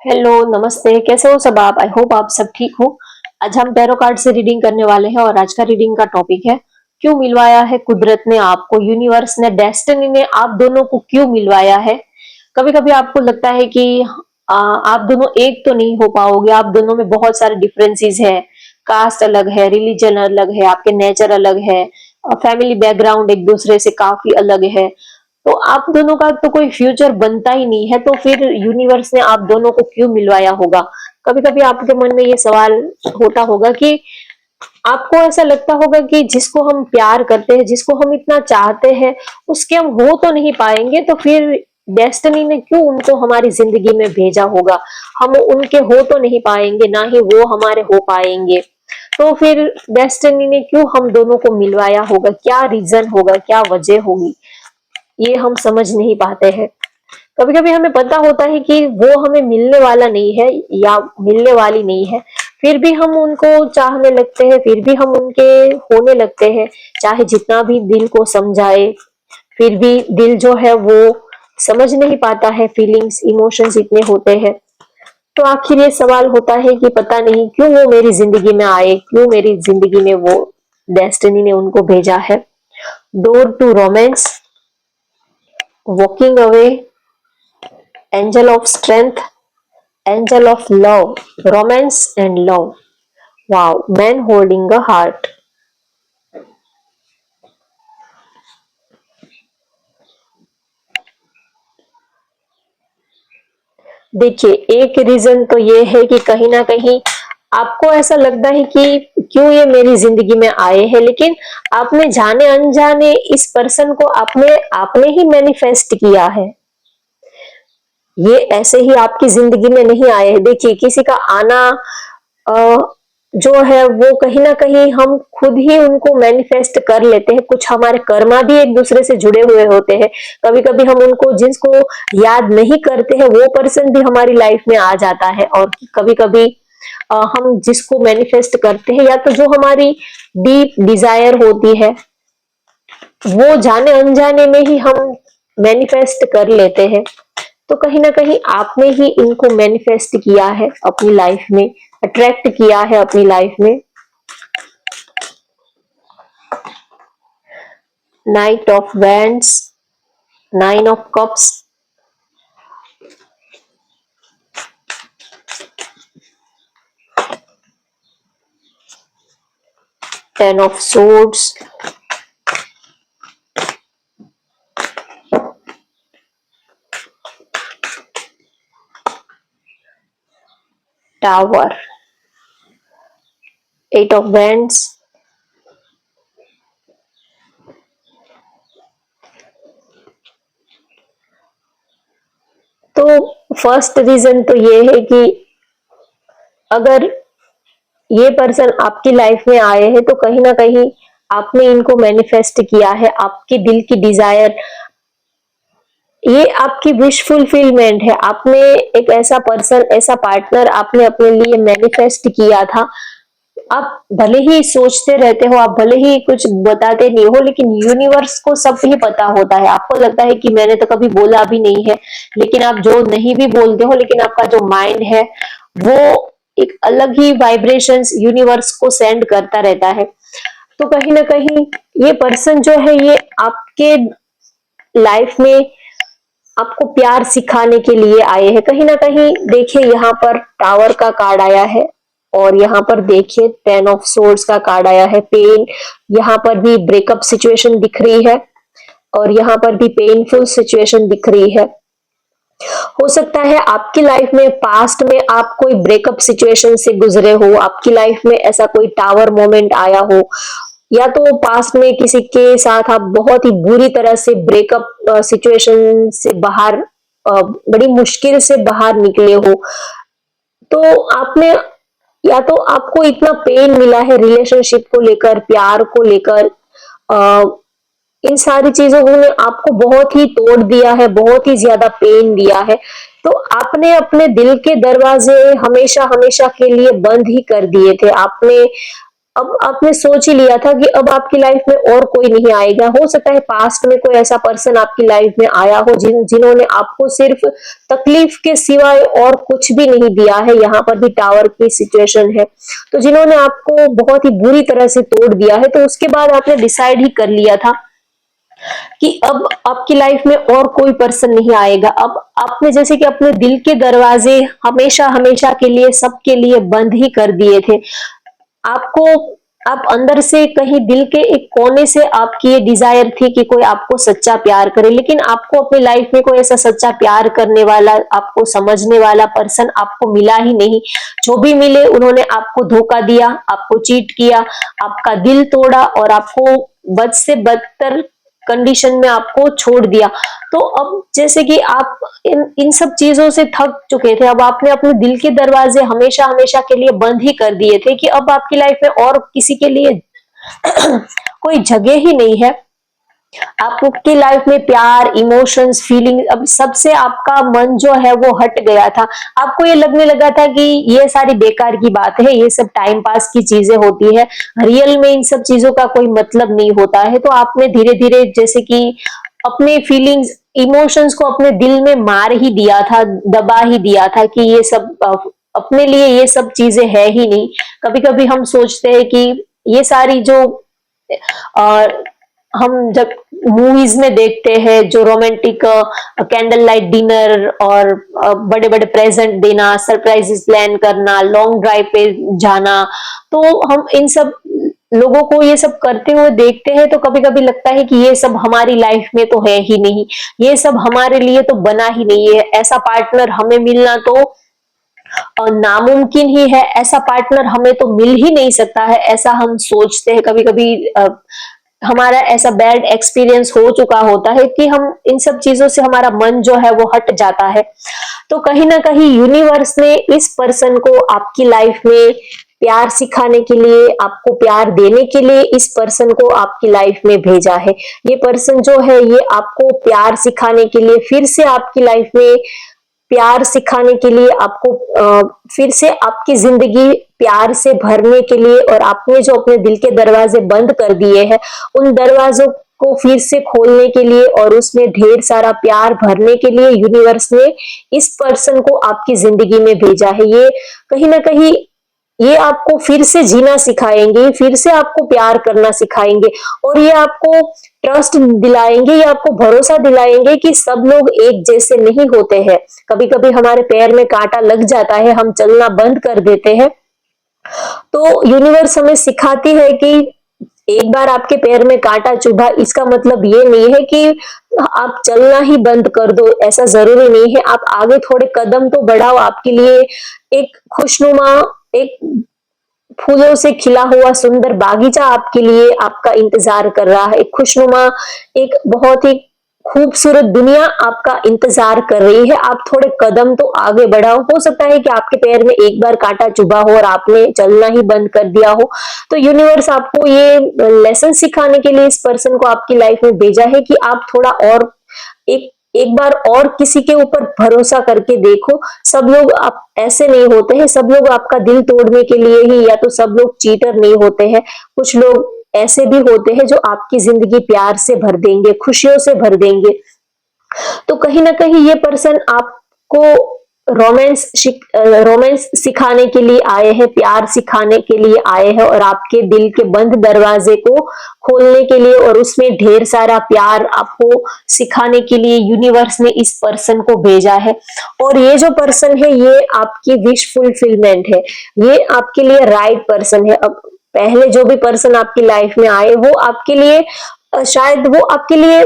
Hello, नमस्ते। कैसे हो सब आप? आई होप आप सब ठीक हो। आज हम टैरो कार्ड से रीडिंग करने वाले हैं और आज का रीडिंग का टॉपिक है क्यों मिलवाया है कुदरत ने आपको, यूनिवर्स ने, डेस्टिनी ने आप दोनों को क्यों मिलवाया है। कभी कभी आपको लगता है कि आप दोनों एक तो नहीं हो पाओगे, आप दोनों में बहुत सारे डिफरेंसेस है। कास्ट अलग है, रिलीजन अलग है, आपके नेचर अलग है, फैमिली बैकग्राउंड एक दूसरे से काफी अलग है। तो आप दोनों का तो कोई फ्यूचर बनता ही नहीं है, तो फिर यूनिवर्स ने आप दोनों को क्यों मिलवाया होगा। कभी कभी आपके मन में ये सवाल होता होगा कि आपको ऐसा लगता होगा कि जिसको हम प्यार करते हैं, जिसको हम इतना चाहते हैं, उसके हम हो तो नहीं पाएंगे, तो फिर डेस्टिनी ने क्यों उनको हमारी जिंदगी में भेजा होगा। हम उनके हो तो नहीं पाएंगे, ना ही वो हमारे हो पाएंगे। तो फिर डेस्टिनी ने क्यों हम दोनों को मिलवाया होगा, क्या रीजन होगा, क्या वजह होगी, ये हम समझ नहीं पाते हैं। कभी कभी हमें पता होता है कि वो हमें मिलने वाला नहीं है या मिलने वाली नहीं है, फिर भी हम उनको चाहने लगते हैं, फिर भी हम उनके होने लगते हैं। चाहे जितना भी दिल को समझाए, फिर भी दिल जो है वो समझ नहीं पाता है। फीलिंग्स, इमोशंस इतने होते हैं। तो आखिर ये सवाल होता है कि पता नहीं क्यों वो मेरी जिंदगी में आए, क्यों मेरी जिंदगी में वो डेस्टिनी ने उनको भेजा है। Door to romance, walking away, angel of strength, angel of love, romance and love. Wow, man holding a heart. देखिए, एक रीजन तो ये है कि कहीं ना कहीं आपको ऐसा लगता है कि क्यों ये मेरी जिंदगी में आए हैं, लेकिन आपने जाने अनजाने इस पर्सन को आपने आपने ही मैनिफेस्ट किया है। ये ऐसे ही आपकी जिंदगी में नहीं आए हैं। देखिए, किसी का आना अ, जो है वो कहीं ना कहीं हम खुद ही उनको मैनिफेस्ट कर लेते हैं। कुछ हमारे कर्मा भी एक दूसरे से जुड़े हुए होते हैं। कभी कभी हम उनको, जिसको याद नहीं करते हैं, वो पर्सन भी हमारी लाइफ में आ जाता है। और कभी कभी हम जिसको मैनिफेस्ट करते हैं, या तो जो हमारी डीप डिजायर होती है, वो जाने अनजाने में ही हम मैनिफेस्ट कर लेते हैं। तो कहीं ना कहीं आपने ही इनको मैनिफेस्ट किया है अपनी लाइफ में, अट्रैक्ट किया है अपनी लाइफ में। Night of wands, nine of cups, 10 of swords, tower, 8 of wands। तो फर्स्ट रीजन तो ये है कि अगर ये पर्सन आपकी लाइफ में आए हैं, तो कहीं ना कहीं आपने इनको मैनिफेस्ट किया है। आपके दिल की डिजायर, ये आपकी विश फुलफिलमेंट है। आपने एक ऐसा पर्सन, ऐसा पार्टनर आपने अपने लिए मैनिफेस्ट किया था। आप भले ही सोचते रहते हो, आप भले ही कुछ बताते नहीं हो, लेकिन यूनिवर्स को सब ही पता होता है। आपको लगता है कि मैंने तो कभी बोला भी नहीं है, लेकिन आप जो नहीं भी बोलते हो, लेकिन आपका जो माइंड है वो एक अलग ही वाइब्रेशंस यूनिवर्स को सेंड करता रहता है। तो कहीं ना कहीं ये पर्सन जो है, ये आपके लाइफ में आपको प्यार सिखाने के लिए आए हैं। कहीं ना कहीं देखिए, यहाँ पर टावर का कार्ड आया है और यहाँ पर देखिए 10 ऑफ सोर्ड्स का कार्ड आया है। पेन, यहाँ पर भी ब्रेकअप सिचुएशन दिख रही है और यहाँ पर भी पेनफुल सिचुएशन दिख रही है। हो सकता है आपकी लाइफ में पास्ट में आप कोई ब्रेकअप सिचुएशन से गुजरे हो, आपकी लाइफ में ऐसा कोई टावर मोमेंट आया हो, या तो पास्ट में किसी के साथ आप बहुत ही बुरी तरह से ब्रेकअप सिचुएशन से बाहर, बड़ी मुश्किल से बाहर निकले हो। तो आपने, या तो आपको इतना पेन मिला है रिलेशनशिप को लेकर, प्यार को लेकर, आ, इन सारी चीजों ने आपको बहुत ही तोड़ दिया है, बहुत ही ज्यादा पेन दिया है। तो आपने अपने दिल के दरवाजे हमेशा हमेशा के लिए बंद ही कर दिए थे। आपने अब आपने सोच ही लिया था कि अब आपकी लाइफ में और कोई नहीं आएगा। हो सकता है पास्ट में कोई ऐसा पर्सन आपकी लाइफ में आया हो जिन्होंने आपको सिर्फ तकलीफ के सिवाय और कुछ भी नहीं दिया है। यहाँ पर भी टावर की सिचुएशन है, तो जिन्होंने आपको बहुत ही बुरी तरह से तोड़ दिया है, तो उसके बाद आपने डिसाइड ही कर लिया था कि अब आपकी लाइफ में और कोई पर्सन नहीं आएगा। अब आपने जैसे कि अपने दिल के दरवाजे हमेशा हमेशा के लिए सबके लिए बंद ही कर दिए थे। आपको आप अंदर से कहीं दिल के एक कोने से आपकी ये डिजायर थी कि कोई आपको सच्चा प्यार करे, लेकिन आपको अपनी लाइफ में कोई ऐसा सच्चा प्यार करने वाला, आपको समझने वाला पर्सन आपको मिला ही नहीं। जो भी मिले उन्होंने आपको धोखा दिया, आपको चीट किया, आपका दिल तोड़ा और आपको बद से बदतर कंडीशन में आपको छोड़ दिया। तो अब जैसे कि आप इन सब चीजों से थक चुके थे, अब आपने अपने दिल के दरवाजे हमेशा हमेशा के लिए बंद ही कर दिए थे कि अब आपकी लाइफ में और किसी के लिए कोई जगह ही नहीं है। आपकी लाइफ में प्यार, इमोशंस, फीलिंग, अब सबसे आपका मन जो है वो हट गया था। आपको ये लगने लगा था कि ये सारी बेकार की बात है, ये सब टाइम पास की चीजें होती है, रियल में इन सब चीजों का कोई मतलब नहीं होता है। तो आपने धीरे धीरे जैसे कि अपने फीलिंग्स, इमोशंस को अपने दिल में मार ही दिया था, दबा ही दिया था कि ये सब अपने लिए ये सब चीजें है ही नहीं। कभी कभी हम सोचते हैं कि ये सारी जो हम जब मूवीज में देखते हैं, जो रोमांटिक कैंडल लाइट डिनर और बड़े बड़े प्रेजेंट देना, सरप्राइजेस प्लान करना, लॉन्ग ड्राइव पे जाना, तो हम इन सब लोगों को ये सब करते हुए देखते हैं तो कभी कभी लगता है कि ये सब हमारी लाइफ में तो है ही नहीं, ये सब हमारे लिए तो बना ही नहीं है, ऐसा पार्टनर हमें मिलना तो नामुमकिन ही है, ऐसा पार्टनर हमें तो मिल ही नहीं सकता है, ऐसा हम सोचते हैं। कभी कभी हमारा ऐसा बैड एक्सपीरियंस हो चुका होता है कि हम इन सब चीजों से हमारा मन जो है वो हट जाता है। तो कहीं ना कहीं यूनिवर्स ने इस पर्सन को आपकी लाइफ में प्यार सिखाने के लिए, आपको प्यार देने के लिए इस पर्सन को आपकी लाइफ में भेजा है। ये पर्सन जो है ये आपको प्यार सिखाने के लिए, फिर से आपकी लाइफ में प्यार सिखाने के लिए, आपको फिर से आपकी जिंदगी प्यार से भरने के लिए, और आपने जो अपने दिल के दरवाजे बंद कर दिए हैं उन दरवाजों को फिर से खोलने के लिए और उसमें ढेर सारा प्यार भरने के लिए यूनिवर्स ने इस पर्सन को आपकी जिंदगी में भेजा है। ये कहीं ना कहीं ये आपको फिर से जीना सिखाएंगे, फिर से आपको प्यार करना सिखाएंगे, और ये आपको ट्रस्ट दिलाएंगे, ये आपको भरोसा दिलाएंगे कि सब लोग एक जैसे नहीं होते हैं। कभी कभी हमारे पैर में कांटा लग जाता है, हम चलना बंद कर देते हैं, तो यूनिवर्स हमें सिखाती है कि एक बार आपके पैर में कांटा चुभा, इसका मतलब ये नहीं है कि आप चलना ही बंद कर दो, ऐसा जरूरी नहीं है। आप आगे थोड़े कदम तो बढ़ाओ, आपके लिए एक खुशनुमा, एक फूलों से खिला हुआ सुंदर बागीचा आपके लिए आपका इंतजार कर रहा है, एक खुशनुमा, एक बहुत ही खूबसूरत दुनिया आपका इंतजार कर रही है। आप थोड़े कदम तो आगे बढ़ाओ। हो सकता है कि आपके पैर में एक बार कांटा चुभा हो और आपने चलना ही बंद कर दिया हो, तो यूनिवर्स आपको ये लेसन सिखाने के लिए इस पर्सन को आपकी लाइफ में भेजा है कि आप थोड़ा और एक बार और किसी के ऊपर भरोसा करके देखो। सब लोग आप ऐसे नहीं होते हैं, सब लोग आपका दिल तोड़ने के लिए ही, या तो सब लोग चीटर नहीं होते हैं, कुछ लोग ऐसे भी होते हैं जो आपकी जिंदगी प्यार से भर देंगे, खुशियों से भर देंगे। तो कहीं ना कहीं ये पर्सन आपको रोमांस सिखाने के लिए आए हैं, प्यार सिखाने के लिए आए हैं, और आपके दिल के बंद दरवाजे को खोलने के लिए और उसमें ढेर सारा प्यार आपको सिखाने के लिए यूनिवर्स ने इस पर्सन को भेजा है। और ये जो पर्सन है ये आपकी विश फुलफिलमेंट है, ये आपके लिए राइट पर्सन है। अब पहले जो भी पर्सन आपकी लाइफ में आए वो आपके लिए शायद वो आपके लिए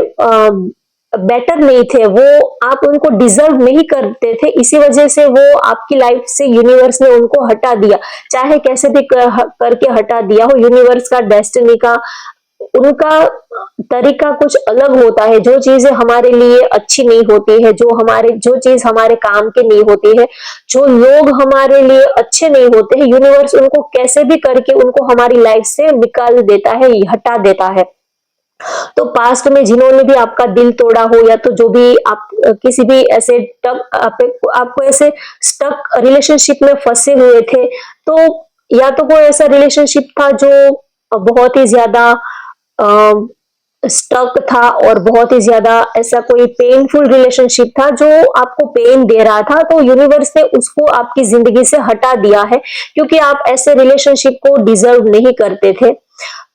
बेटर नहीं थे, वो आप उनको डिजर्व नहीं करते थे, इसी वजह से वो आपकी लाइफ से यूनिवर्स ने उनको हटा दिया। चाहे कैसे भी करके हटा दिया हो, यूनिवर्स का, डेस्टिनी का, उनका तरीका कुछ अलग होता है। जो चीजें हमारे लिए अच्छी नहीं होती है, जो चीज हमारे काम की नहीं होती है, जो लोग हमारे लिए अच्छे नहीं होते हैं, यूनिवर्स उनको कैसे भी करके उनको हमारी लाइफ से निकाल देता है, हटा देता है। तो पास्ट में जिन्होंने भी आपका दिल तोड़ा हो, या तो जो भी आप किसी भी ऐसे आपको ऐसे स्टक रिलेशनशिप में फंसे हुए थे, तो या तो कोई ऐसा रिलेशनशिप था जो बहुत ही ज्यादा स्टक था और बहुत ही ज्यादा ऐसा कोई पेनफुल रिलेशनशिप था जो आपको पेन दे रहा था, तो यूनिवर्स ने उसको आपकी जिंदगी से हटा दिया है क्योंकि आप ऐसे रिलेशनशिप को डिजर्व नहीं करते थे।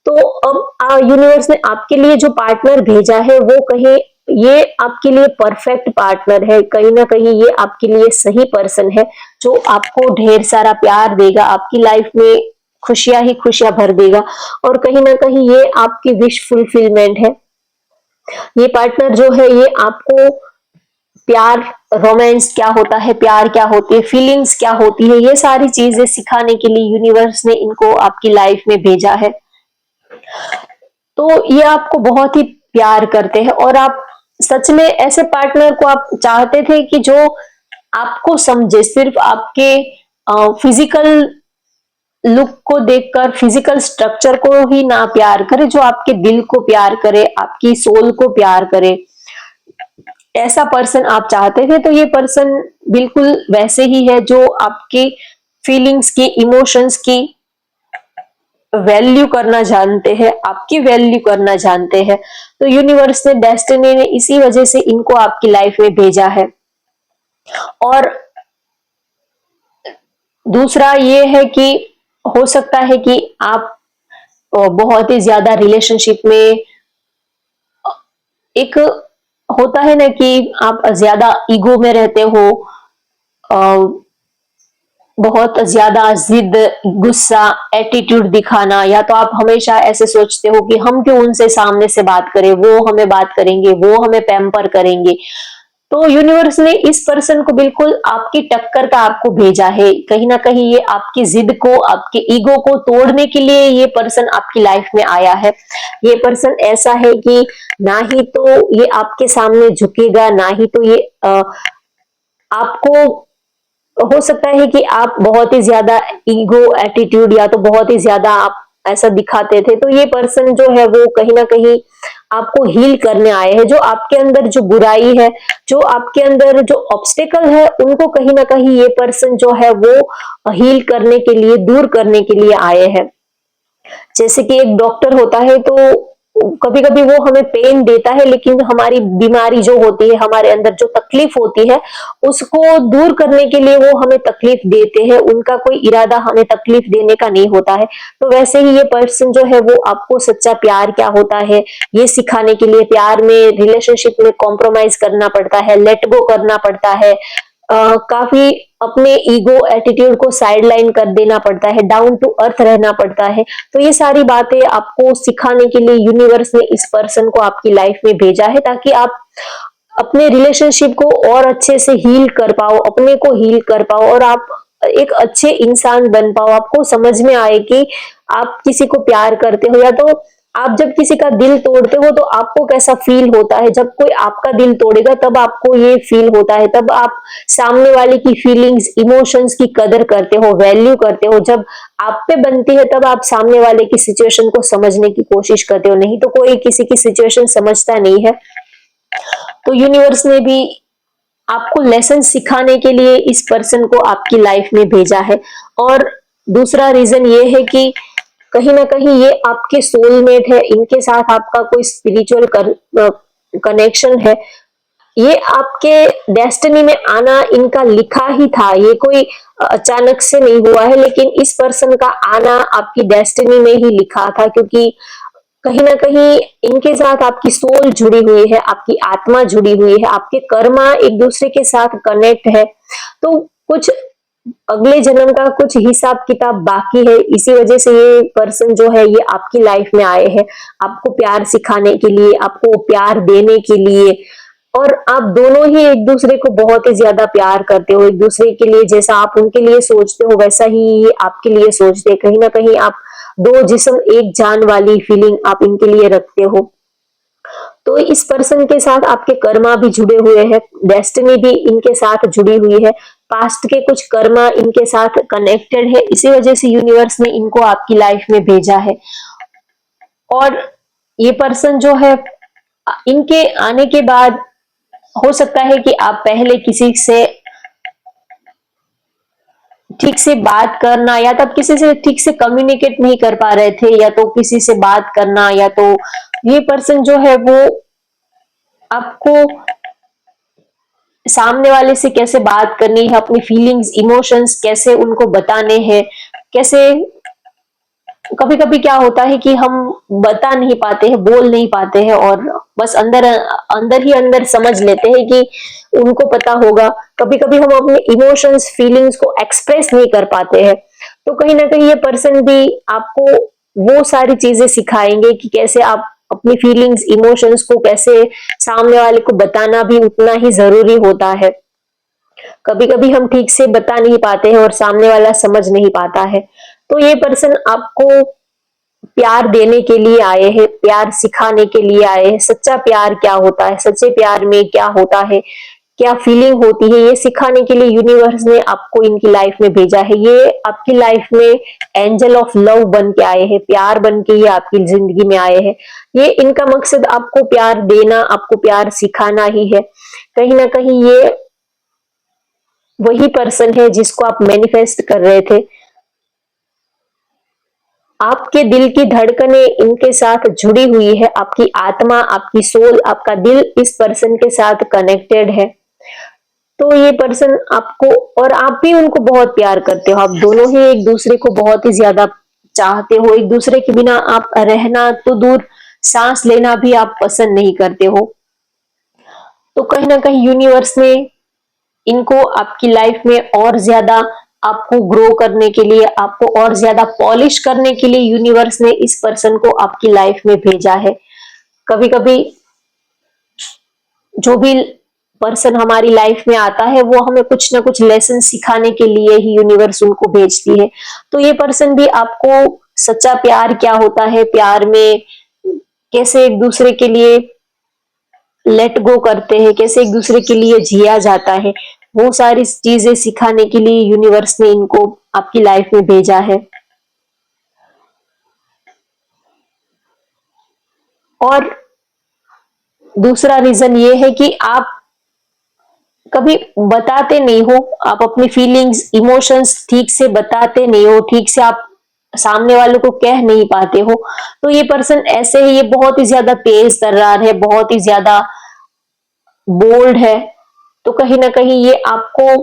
तो अब यूनिवर्स ने आपके लिए जो पार्टनर भेजा है वो कहीं ये आपके लिए परफेक्ट पार्टनर है, कहीं ना कहीं ये आपके लिए सही पर्सन है जो आपको ढेर सारा प्यार देगा, आपकी लाइफ में खुशियां ही खुशियां भर देगा और कहीं ना कहीं ये आपकी विश फुलफिलमेंट है। ये पार्टनर जो है ये आपको प्यार, रोमांस क्या होता है, प्यार क्या होती है, फीलिंग्स क्या होती है, ये सारी चीजें सिखाने के लिए यूनिवर्स ने इनको आपकी लाइफ में भेजा है। तो ये आपको बहुत ही प्यार करते हैं और आप सच में ऐसे पार्टनर को आप चाहते थे कि जो आपको समझे, सिर्फ आपके फिजिकल लुक को देखकर, फिजिकल स्ट्रक्चर को ही ना प्यार करे, जो आपके दिल को प्यार करे, आपकी सोल को प्यार करे, ऐसा पर्सन आप चाहते थे। तो ये पर्सन बिल्कुल वैसे ही है जो आपके फीलिंग्स की, इमोशंस की वैल्यू करना जानते हैं, आपकी वैल्यू करना जानते हैं। तो यूनिवर्स ने, डेस्टिनी ने इसी वजह से इनको आपकी लाइफ में भेजा है। और दूसरा ये है कि हो सकता है कि आप बहुत ही ज्यादा रिलेशनशिप में, एक होता है ना कि आप ज्यादा ईगो में रहते हो, बहुत ज्यादा जिद, गुस्सा, एटीट्यूड दिखाना, या तो आप हमेशा ऐसे सोचते हो कि हम क्यों उनसे सामने से बात करें, वो हमें बात करेंगे, वो हमें पैम्पर करेंगे। तो यूनिवर्स ने इस पर्सन को बिल्कुल आपकी टक्कर का आपको भेजा है, कहीं ना कहीं ये आपकी जिद को, आपके ईगो को तोड़ने के लिए ये पर्सन आपकी लाइफ में आया है। ये पर्सन ऐसा है कि ना ही तो ये आपके सामने झुकेगा, ना ही तो ये आपको, हो सकता है कि आप बहुत ही ज्यादा ईगो, एटीट्यूड, या तो बहुत ही ज्यादा आप ऐसा दिखाते थे, तो ये पर्सन जो है वो कहीं ना कहीं आपको हील करने आए हैं। जो आपके अंदर जो बुराई है, जो आपके अंदर जो ऑब्स्टेकल है, उनको कहीं ना कहीं ये पर्सन जो है वो हील करने के लिए, दूर करने के लिए आए हैं। जैसे कि एक डॉक्टर होता है तो कभी कभी वो हमें पेन देता है, लेकिन हमारी बीमारी जो होती है, हमारे अंदर जो तकलीफ होती है, उसको दूर करने के लिए वो हमें तकलीफ देते हैं, उनका कोई इरादा हमें तकलीफ देने का नहीं होता है। तो वैसे ही ये पर्सन जो है वो आपको सच्चा प्यार क्या होता है ये सिखाने के लिए, प्यार में, रिलेशनशिप में कॉम्प्रोमाइज करना पड़ता है, लेट गो करना पड़ता है, काफी अपने ईगो, एटीट्यूड को साइड लाइन कर देना पड़ता है, डाउन टू अर्थ रहना पड़ता है। तो ये सारी बातें आपको सिखाने के लिए यूनिवर्स ने इस पर्सन को आपकी लाइफ में भेजा है, ताकि आप अपने रिलेशनशिप को और अच्छे से हील कर पाओ, अपने को हील कर पाओ और आप एक अच्छे इंसान बन पाओ। आपको समझ में आए कि आप किसी को प्यार करते हो, या तो आप जब किसी का दिल तोड़ते हो तो आपको कैसा फील होता है, जब कोई आपका दिल तोड़ेगा तब आपको ये फील होता है, तब आप सामने वाले की फीलिंग्स, इमोशंस की कदर करते हो, वैल्यू करते हो। जब आप पे बनती है तब आप सामने वाले की सिचुएशन को समझने की कोशिश करते हो, नहीं तो कोई किसी की सिचुएशन समझता नहीं है। तो यूनिवर्स ने भी आपको लेसन सिखाने के लिए इस पर्सन को आपकी लाइफ में भेजा है। और दूसरा रीजन ये है कि कहीं ना कहीं ये आपके सोलमेट है, इनके साथ आपका कोई स्पिरिचुअल कनेक्शन है। ये आपके डेस्टिनी में आना इनका लिखा ही था, ये कोई अचानक से नहीं हुआ है, लेकिन इस पर्सन का आना आपकी डेस्टिनी में ही लिखा था, क्योंकि कहीं ना कहीं इनके साथ आपकी सोल जुड़ी हुई है, आपकी आत्मा जुड़ी हुई है, आपके कर्मा एक दूसरे के साथ कनेक्ट है। तो कुछ अगले जन्म का कुछ हिसाब किताब बाकी है, इसी वजह से ये पर्सन जो है ये आपकी लाइफ में आए हैं, आपको प्यार सिखाने के लिए, आपको प्यार देने के लिए। और आप दोनों ही एक दूसरे को बहुत ही ज्यादा प्यार करते हो, एक दूसरे के लिए जैसा आप उनके लिए सोचते हो वैसा ही ये आपके लिए सोचते हैं। कहीं ना कहीं आप दो जिस्म एक जान वाली फीलिंग आप इनके लिए रखते हो। तो इस पर्सन के साथ आपके कर्मा भी जुड़े हुए हैं, डेस्टिनी भी इनके साथ जुड़ी हुई है, पास्ट के कुछ कर्मा इनके साथ कनेक्टेड है, इसी वजह से यूनिवर्स ने इनको आपकी लाइफ में भेजा है। और ये पर्सन जो है, इनके आने के बाद हो सकता है कि आप पहले किसी से ठीक से बात करना, या तो आप किसी से ठीक से कम्युनिकेट नहीं कर पा रहे थे, या तो किसी से बात करना, या तो ये पर्सन जो है वो आपको सामने वाले से कैसे बात करनी है, अपनी फीलिंग्स इमोशंस कैसे उनको बताने हैं, कैसे कभी कभी क्या होता है कि हम बता नहीं पाते हैं, बोल नहीं पाते हैं, और बस अंदर अंदर ही अंदर समझ लेते हैं कि उनको पता होगा। कभी कभी हम अपने इमोशंस फीलिंग्स को एक्सप्रेस नहीं कर पाते हैं। तो कहीं ना कहीं ये पर्सन भी आपको वो सारी चीजें सिखाएंगे कि कैसे आप अपनी फीलिंग्स इमोशंस को कैसे सामने वाले को बताना भी उतना ही जरूरी होता है। कभी कभी हम ठीक से बता नहीं पाते हैं और सामने वाला समझ नहीं पाता है। तो ये पर्सन आपको प्यार देने के लिए आए हैं, प्यार सिखाने के लिए आए हैं। सच्चा प्यार क्या होता है, सच्चे प्यार में क्या होता है, क्या फीलिंग होती है, ये सिखाने के लिए यूनिवर्स ने आपको इनकी लाइफ में भेजा है। ये आपकी लाइफ में एंजल ऑफ लव बन के आए हैं, प्यार बन के ये आपकी जिंदगी में आए हैं। ये इनका मकसद आपको प्यार देना, आपको प्यार सिखाना ही है। कहीं ना कहीं ये वही पर्सन है जिसको आप मैनिफेस्ट कर रहे थे। आपके दिल की धड़कनें इनके साथ जुड़ी हुई है, आपकी आत्मा, आपकी सोल, आपका दिल इस पर्सन के साथ कनेक्टेड है। तो ये पर्सन आपको, और आप भी उनको बहुत प्यार करते हो, आप दोनों ही एक दूसरे को बहुत ही ज्यादा चाहते हो। एक दूसरे के बिना आप रहना तो दूर, सांस लेना भी आप पसंद नहीं करते हो। तो कहीं ना कहीं यूनिवर्स ने इनको आपकी लाइफ में और ज्यादा आपको ग्रो करने के लिए, आपको और ज्यादा पॉलिश करने के लिए यूनिवर्स ने इस पर्सन को आपकी लाइफ में भेजा है। कभी कभी जो भी पर्सन हमारी लाइफ में आता है वो हमें कुछ ना कुछ लेसन सिखाने के लिए ही यूनिवर्स उनको भेजती है। तो ये पर्सन भी आपको सच्चा प्यार क्या होता है, प्यार में कैसे एक दूसरे के लिए लेट गो करते हैं, कैसे एक दूसरे के लिए जिया जाता है, वो सारी चीजें सिखाने के लिए यूनिवर्स ने इनको आपकी लाइफ में भेजा है। और दूसरा रीजन ये है कि आप कभी बताते नहीं हो, आप अपनी फीलिंग्स इमोशंस ठीक से बताते नहीं हो, ठीक से आप सामने वालों को कह नहीं पाते हो। तो ये पर्सन ऐसे ही, ये बहुत ही ज्यादा तेज तर्रार है, बहुत ही ज्यादा बोल्ड है। तो कहीं ना कहीं ये आपको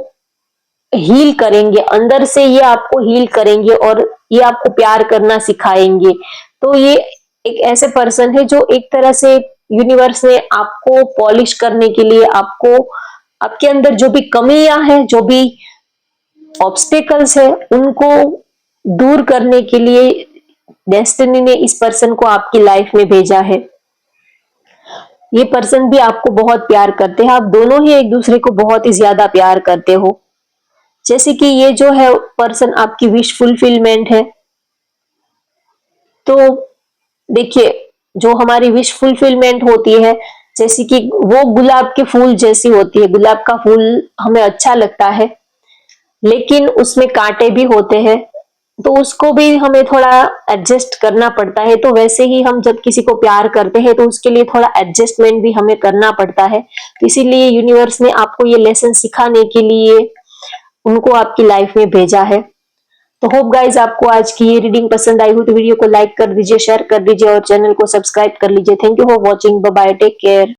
हील करेंगे, अंदर से ये आपको हील करेंगे और ये आपको प्यार करना सिखाएंगे। तो ये एक ऐसे पर्सन है जो एक तरह से यूनिवर्स ने आपको पॉलिश करने के लिए, आपको आपके अंदर जो भी कमियां हैं, जो भी ऑब्स्टेकल्स है, उनको दूर करने के लिए डेस्टिनी ने इस पर्सन को आपकी लाइफ में भेजा है। ये पर्सन भी आपको बहुत प्यार करते हैं, आप दोनों ही एक दूसरे को बहुत ही ज्यादा प्यार करते हो। जैसे कि ये जो है पर्सन आपकी विश फुलफिलमेंट है। तो देखिए, जो हमारी विश फुलफिलमेंट होती है, जैसे कि वो गुलाब के फूल जैसी होती है। गुलाब का फूल हमें अच्छा लगता है, लेकिन उसमें कांटे भी होते हैं, तो उसको भी हमें थोड़ा एडजस्ट करना पड़ता है। तो वैसे ही हम जब किसी को प्यार करते हैं तो उसके लिए थोड़ा एडजस्टमेंट भी हमें करना पड़ता है। तो इसीलिए यूनिवर्स ने आपको ये लेसन सिखाने के लिए उनको आपकी लाइफ में भेजा है। तो होप गाइज आपको आज की ये रीडिंग पसंद आई हो तो वीडियो को लाइक कर दीजिए, शेयर कर दीजिए और चैनल को सब्सक्राइब कर लीजिए। Thank you for watching, bye bye, take care.